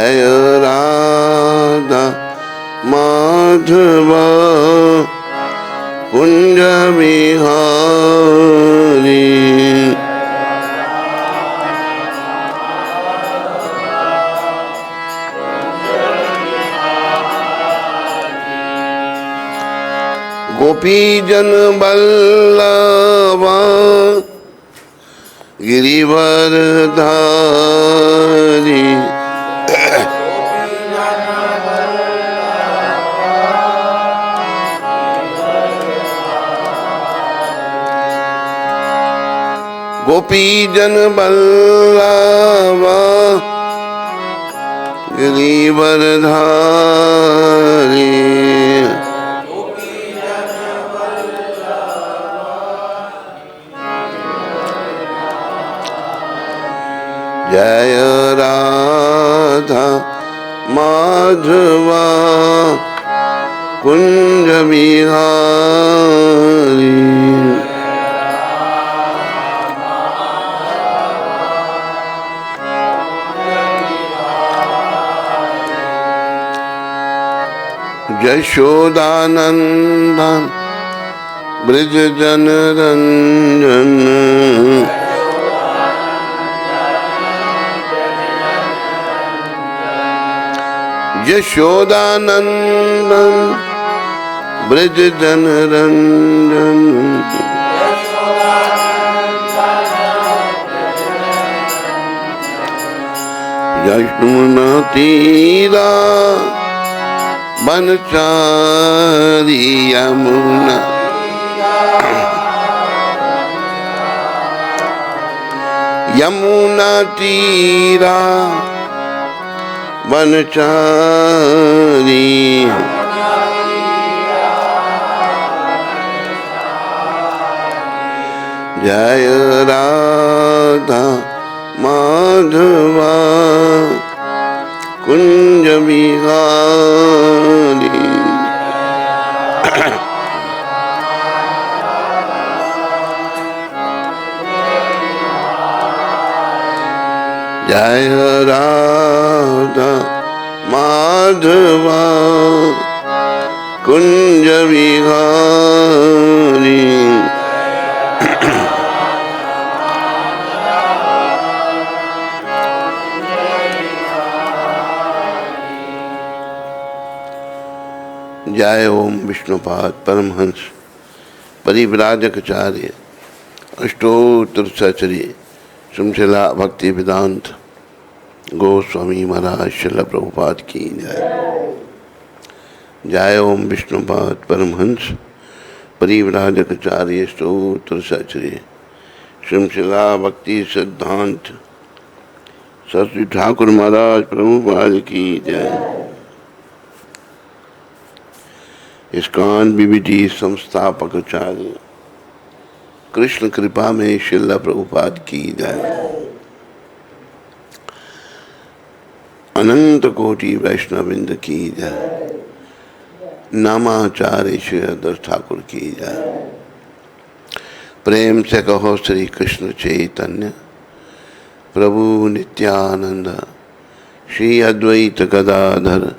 जय राधा माधव कुंज बिहारी। गोपी जन बल्लभा गिरिवर धारी। गोपी जन बल्लभा गिरिवर धारी। जय राधा माधवा कुंज बिहारी। यशोदानंदन ब्रज जन रंजन। यशोदानंदन ब्रज जन रंजन। यमुना तीरा बनचारी। यमुना यमुना तीरा बनचारी। जय राधा माधवा कुंज बिहारी। जय राधा माधवा कुंज बिहारी। जय ओम विष्णुपाद परमहंस परिव्राजकाचार्य अष्टोत्तर सहचर्य श्रीमशिला भक्ति वेदांत गोस्वामी महाराज श्रील प्रभुपाद की जय। जय ओम विष्णुपाद परमहंस परिव्राजकाचार्य अष्टोत्तर सहचर्य श्रीमशिला भक्ति सिद्धांत सरस्वती ठाकुर महाराज प्रभुपाद की जय। इस्कॉन बीबीटी संस्थापक आचार्य कृष्ण कृपा में श्रील प्रभुपाद की जय। अनंत कोटि वैष्णववृंद की जय। नामाचार्य श्री हरदास ठाकुर की जय। प्रेम से कहो श्री कृष्ण चैतन्य प्रभु नित्यानंद श्री अद्वैत गदाधर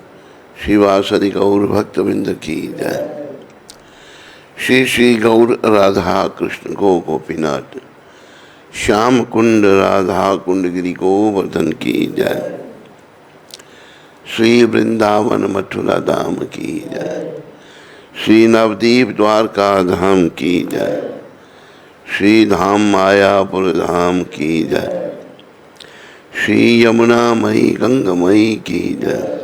शिवासदि गौर भक्तवृंद की जय। श्री श्री गौर राधा कृष्ण गो गोपीनाथ श्याम कुंड राधा कुंड गिरि गोवर्धन की जय। श्री वृंदावन मथुरा धाम की जय। श्री नवदीप द्वारका धाम की जय। श्री धाम मायापुर धाम की जय। श्री यमुना मई गंगमयी की जय।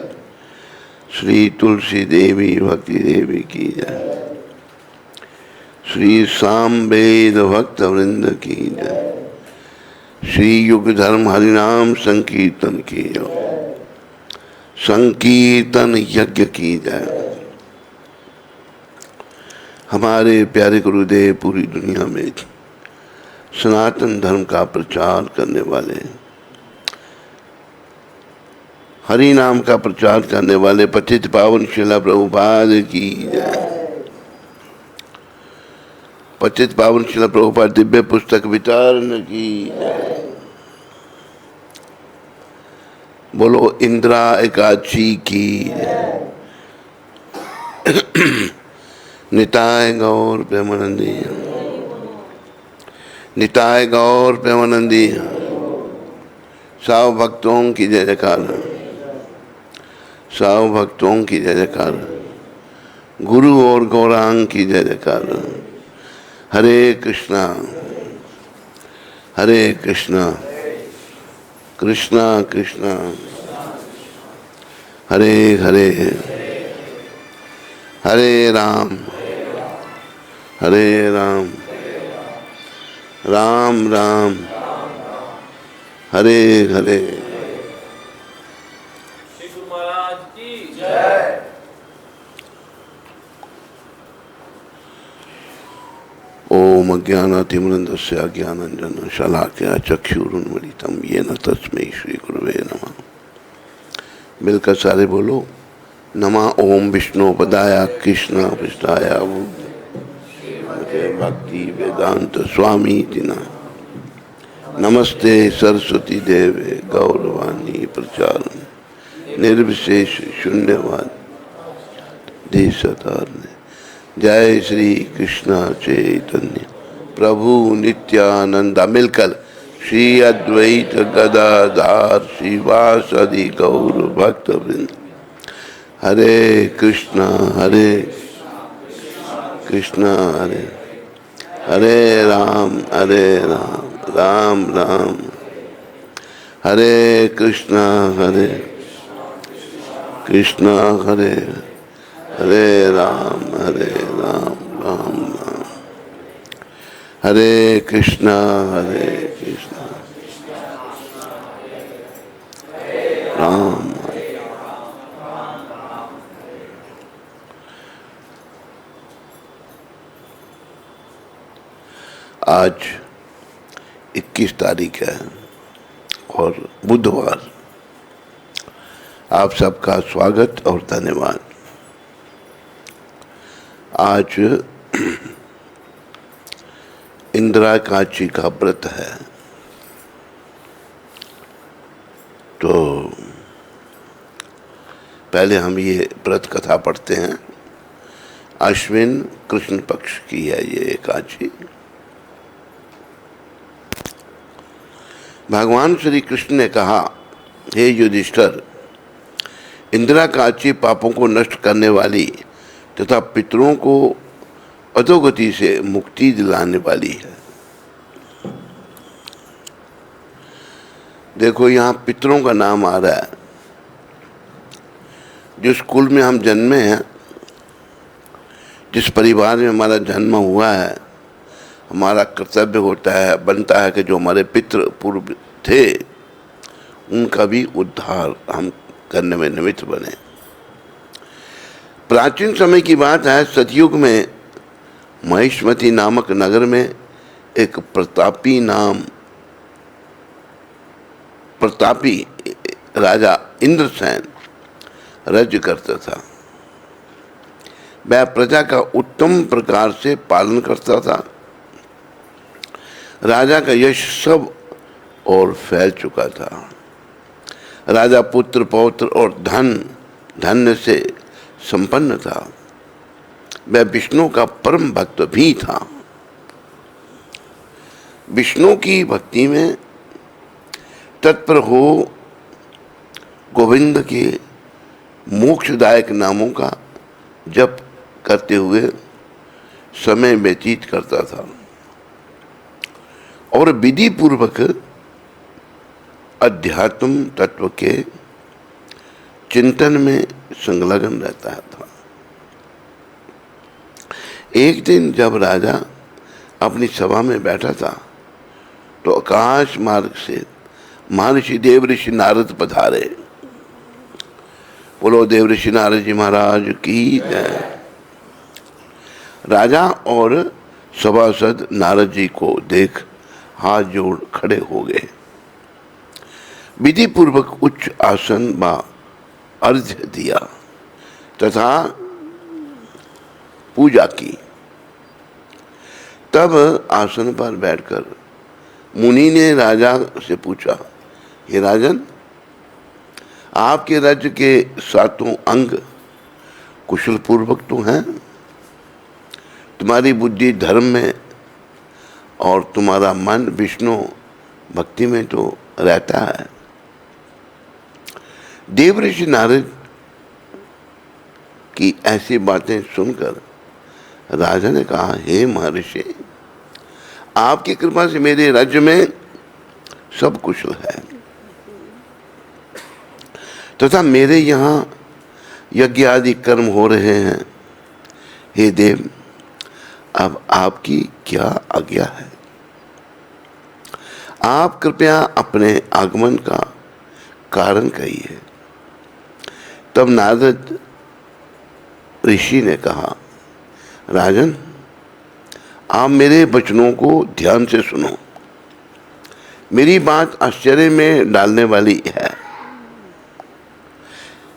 श्री तुलसी देवी भक्ति देवी की जय। श्री सामवेद भक्त वृंद की जय। श्री युग धर्म हरिनाम संकीर्तन की जय। संकीर्तन यज्ञ की जय। हमारे प्यारे गुरुदेव पूरी दुनिया में सनातन धर्म का प्रचार करने वाले, हरि नाम का प्रचार करने वाले पतित पावन श्रील प्रभुपाद की जय। पतित पावन श्रील प्रभुपाद दिव्य पुस्तक वितरण की जय। बोलो इंदिरा एकादशी की। निताय गौर प्रेमानंदी, निताय गौर प्रेमानंदी। सब भक्तों की जय जयकार, सब भक्तों की जय जयकार, गुरु और गौरांग की जय जयकार। हरे कृष्णा कृष्णा कृष्णा हरे हरे, हरे राम राम राम हरे हरे। श्री गुरु महाराज की जय। ओम अज्ञानातिमिरन्दस्य अज्ञानञ्जनं शलाकया चक्षुरुन्मीलितं येन तस्मै श्री गुरुवे नमः। मिलकर सारे बोलो नमः ओम विष्णु पदाय कृष्ण पृष्ठाय भक्ति वेदांत स्वामी तिना नमस्ते सरस्वती देवे गौरवाणी प्रचार निर्विशेष शून्यवाद देशतारने। जय श्री कृष्ण चैतन्य प्रभु नित्यानंद। मिलकर श्री अद्वैत गदाधार श्रीवासदि गौर भक्त वृंद। हरे कृष्णा हरे हरे राम राम राम हरे कृष्णा हरे हरे राम राम राम हरे कृष्णा राम। आज 21 तारीख है और बुधवार। आप सबका स्वागत और धन्यवाद। आज इंदिरा एकादशी का व्रत है, तो पहले हम ये व्रत कथा पढ़ते हैं। अश्विन कृष्ण पक्ष की है ये एकादशी। भगवान श्री कृष्ण ने कहा, हे युधिष्ठिर, इंदिरा एकादशी पापों को नष्ट करने वाली तथा पितरों को अधोगति से मुक्ति दिलाने वाली है। देखो यहाँ पितरों का नाम आ रहा है। जिस कुल में हम जन्मे हैं, जिस परिवार में हमारा जन्म हुआ है, हमारा कर्तव्य होता है, बनता है कि जो हमारे पितृ पूर्व थे उनका भी उद्धार हम करने में निमित्त बने। प्राचीन समय की बात है, सतयुग में महिष्मती नामक नगर में एक प्रतापी राजा इंद्रसेन राज्य करता था। वह प्रजा का उत्तम प्रकार से पालन करता था। राजा का यश सब और फैल चुका था। राजा पुत्र पौत्र और धन्य से संपन्न था। वह विष्णु का परम भक्त भी था। विष्णु की भक्ति में तत्पर हो गोविंद के मोक्षदायक नामों का जप करते हुए समय व्यतीत करता था और विधि पूर्वक अध्यात्म तत्व के चिंतन में संलग्न रहता था। एक दिन जब राजा अपनी सभा में बैठा था तो आकाश मार्ग से महर्षि देव ऋषि नारद पधारे। बोलो देव ऋषि नारद जी महाराज की जय। राजा और सभासद नारद जी को देख हाथ जोड़ खड़े हो गए। विधि पूर्वक उच्च आसन व अर्घ्य दिया तथा पूजा की। तब आसन पर बैठकर मुनि ने राजा से पूछा, हे राजन, आपके राज्य के सातों अंग कुशल पूर्वक तो हैं, तुम्हारी बुद्धि धर्म में और तुम्हारा मन विष्णु भक्ति में तो रहता है। देवऋषि नारद की ऐसी बातें सुनकर राजा ने कहा, हे महर्षि, आपकी कृपा से मेरे राज्य में सब कुशल है तथा मेरे यहाँ यज्ञ आदि कर्म हो रहे हैं। हे देव, अब आपकी क्या आज्ञा है? आप कृपया अपने आगमन का कारण कहिए। तब नारद ऋषि ने कहा, राजन, आप मेरे वचनों को ध्यान से सुनो। मेरी बात आश्चर्य में डालने वाली है।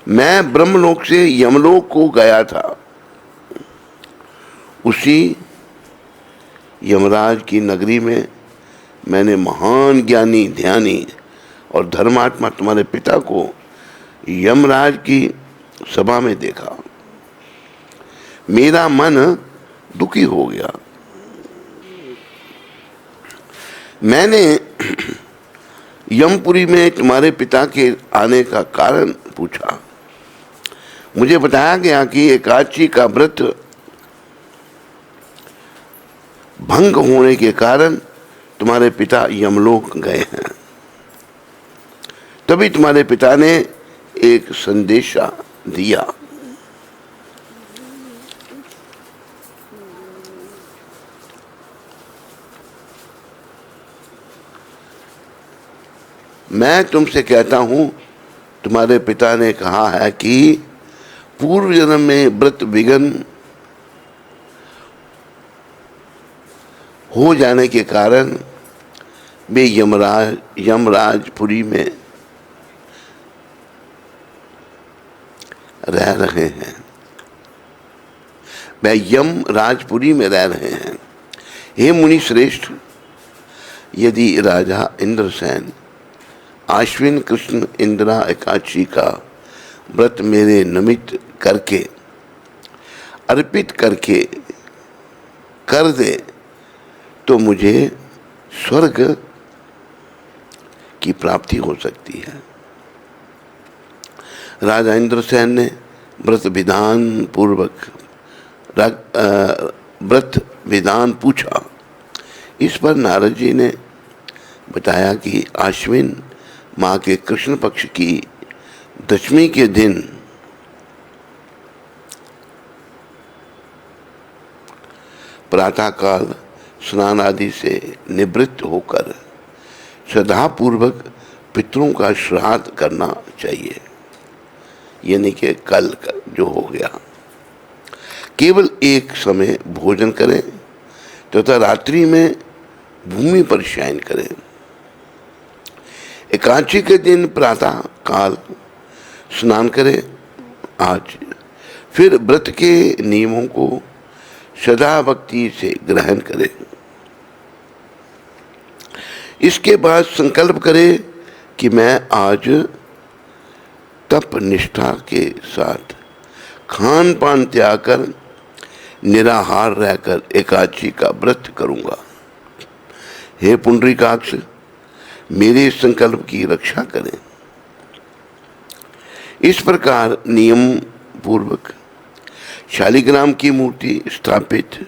मैं ब्रह्मलोक से यमलोक को गया था। उसी यमराज की नगरी में मैंने महान ज्ञानी, ध्यानी और धर्मात्मा तुम्हारे पिता को यमराज की सभा में देखा। मेरा मन दुखी हो गया। मैंने यमपुरी में तुम्हारे पिता के आने का कारण पूछा। मुझे बताया गया कि एकादशी का व्रत भंग होने के कारण तुम्हारे पिता यमलोक गए हैं। तभी तुम्हारे पिता ने एक संदेशा दिया। मैं तुमसे कहता हूं, तुम्हारे पिता ने कहा है कि पूर्व जन्म में व्रत विघ्न हो जाने के कारण वे यमराजपुरी में रह रहे हैं। वे यमराजपुरी में रह रहे हैं। हे मुनि श्रेष्ठ, यदि राजा इंद्रसेन आश्विन कृष्ण इंदिरा एकादशी का व्रत मेरे निमित्त करके अर्पित करके कर दे तो मुझे स्वर्ग की प्राप्ति हो सकती है। राजा इंद्रसेन ने व्रत विधान पूछा। इस पर नारद जी ने बताया कि आश्विन माह के कृष्ण पक्ष की दशमी के दिन प्रातःकाल स्नान आदि से निवृत्त होकर श्रद्धापूर्वक पितरों का श्राद्ध करना चाहिए। यानी कि कल जो हो गया, केवल एक समय भोजन करें तथा रात्रि में भूमि पर शयन करें। एकादशी के दिन प्रातः काल स्नान करें आज, फिर व्रत के नियमों को श्रद्धा भक्ति से ग्रहण करें। इसके बाद संकल्प करें कि मैं आज तप निष्ठा के साथ खान पान त्याग कर निराहार रहकर एकादशी का व्रत करूंगा। हे पुंडरीकाक्ष, मेरे संकल्प की रक्षा करें। इस प्रकार नियम पूर्वक शालिग्राम की मूर्ति स्थापित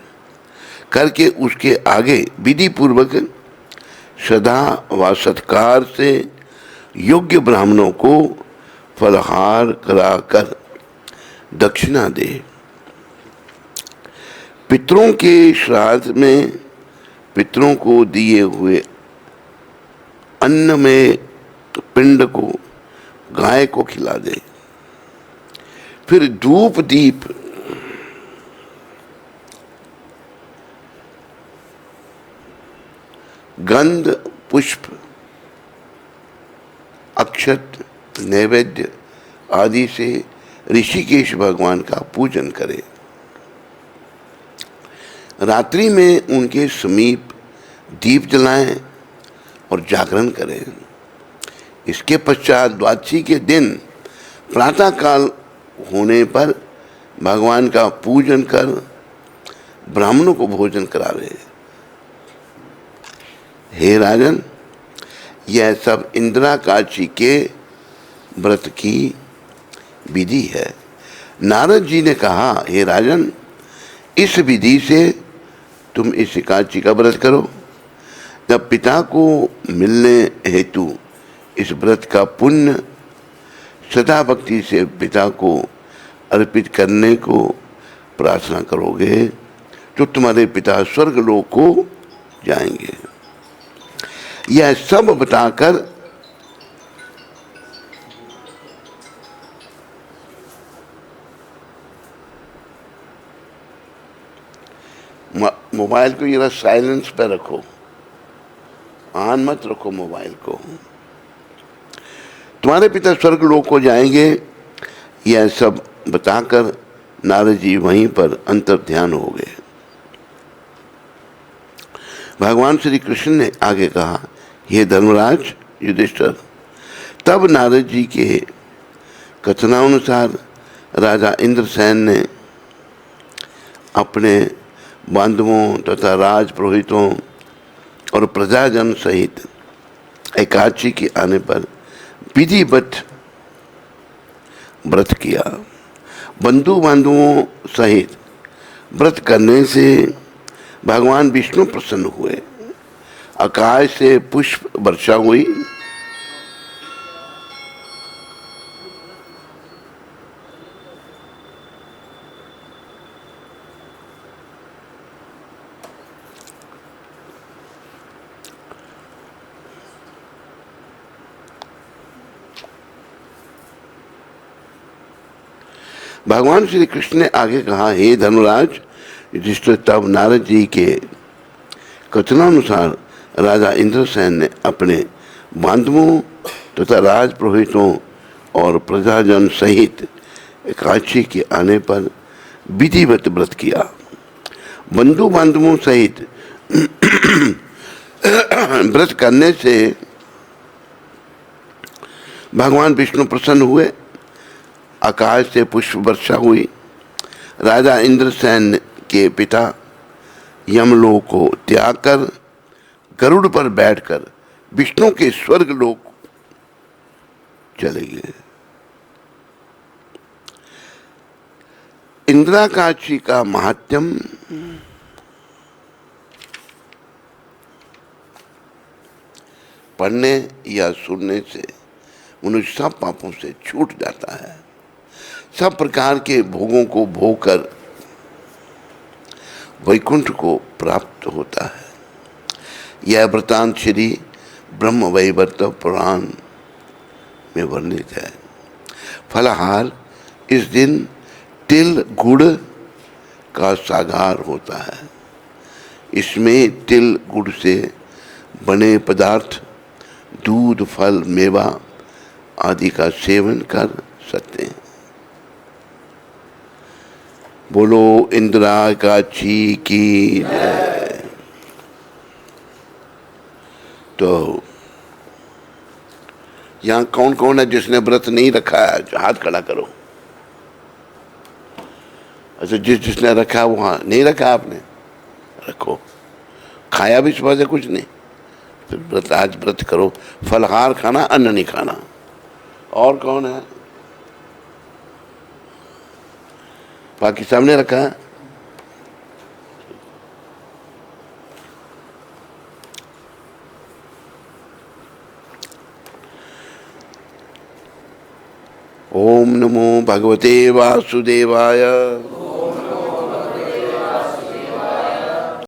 करके उसके आगे विधि पूर्वक श्रद्धा व सत्कार से योग्य ब्राह्मणों को फलहार कराकर दक्षिणा दे। पितरों के श्राद्ध में पितरों को दिए हुए अन्न में पिंड को गाय को खिला दे। फिर धूप दीप गंध पुष्प अक्षत नैवेद्य आदि से ऋषिकेश भगवान का पूजन करें। रात्रि में उनके समीप दीप जलाएं और जागरण करें। इसके पश्चात द्वादशी के दिन प्रातः काल होने पर भगवान का पूजन कर ब्राह्मणों को भोजन करावे। हे राजन, यह सब इंदिरा काची के व्रत की विधि है। नारद जी ने कहा, हे राजन, इस विधि से तुम इस काची का व्रत करो। जब पिता को मिलने हेतु इस व्रत का पुण्य सदा भक्ति से पिता को अर्पित करने को प्रार्थना करोगे तो तुम्हारे पिता स्वर्ग लोक को जाएंगे। यह सब बताकर मोबाइल को जरा साइलेंस पे रखो, ऑन मत रखो मोबाइल को। तुम्हारे पिता स्वर्ग लोक को जाएंगे, यह सब बताकर नारद जी वहीं पर अंतर ध्यान हो गए। भगवान श्री कृष्ण ने आगे कहा, हे धर्मराज युधिष्ठिर, तब नारद जी के कथनानुसार राजा इंद्रसेन ने अपने बांधवों तथा राजपुरोहितों और प्रजाजन सहित एकादशी के आने पर विधिवत व्रत किया। बंधु बांधवों सहित व्रत करने से भगवान विष्णु प्रसन्न हुए। आकाश से पुष्प वर्षा हुई। भगवान श्री कृष्ण ने आगे कहा, हे धर्मराज युधिष्ठिर, तब नारद जी के कथनानुसार राजा इंद्रसेन ने अपने बांधवों तथा राजपुरोहितों और प्रजाजन सहित एकादशी के आने पर विधिवत व्रत किया। बंधु बांधवों सहित व्रत करने से भगवान विष्णु प्रसन्न हुए। आकाश से पुष्प वर्षा हुई। राजा इंद्रसेन के पिता यमलोक को त्याग कर गरुड़ पर बैठकर विष्णु के स्वर्ग लोक चले गए। इंदिरा काशी का महात्म्य पढ़ने या सुनने से मनुष्य सब पापों से छूट जाता है, सब प्रकार के भोगों को भोग कर वैकुंठ को प्राप्त होता है। यह वृतांत श्री ब्रह्म वैवर्त पुराण में वर्णित है। फलाहार इस दिन तिल गुड़ का सागार होता है। इसमें तिल गुड़ से बने पदार्थ, दूध, फल, मेवा आदि का सेवन कर सकते हैं। बोलो इंदिरा काची की जय। तो यहाँ कौन कौन है जिसने व्रत नहीं रखा है? हाथ खड़ा करो। अच्छा, जिसने रखा वहाँ नहीं रखा, आपने रखो। खाया भी सुबह से कुछ नहीं, तो व्रत आज व्रत करो। फलहार खाना, अन्न नहीं खाना। और कौन है? बाकी सामने रखा है। ओम नमो भगवते वासुदेवाय।